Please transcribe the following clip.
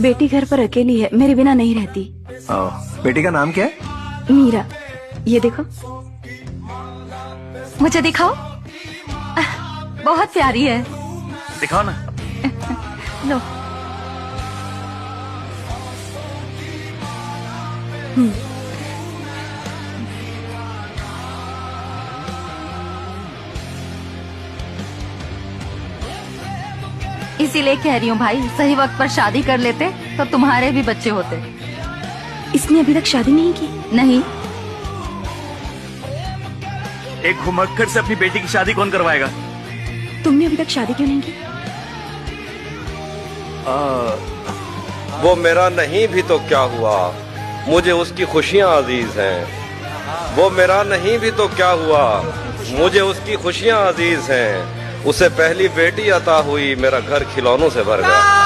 बेटी घर पर अकेली है, मेरे बिना नहीं रहती। बेटी का नाम क्या है? मीरा। ये देखो। मुझे दिखाओ। बहुत प्यारी है। दिखाओ ना। लो। इसीलिए कह रही हूँ भाई, सही वक्त पर शादी कर लेते तो तुम्हारे भी बच्चे होते। इसने अभी तक शादी नहीं की? नहीं। एक घुमक्कड़ से अपनी बेटी की शादी कौन करवाएगा? तुमने अभी तक शादी क्यों नहीं की? वो मेरा नहीं भी तो क्या हुआ, मुझे उसकी खुशियाँ अजीज हैं। वो मेरा नहीं भी तो क्या हुआ, मुझे उसकी खुशियाँ अजीज हैं। उसे पहली बेटी अता हुई, मेरा घर खिलौनों से भर गया।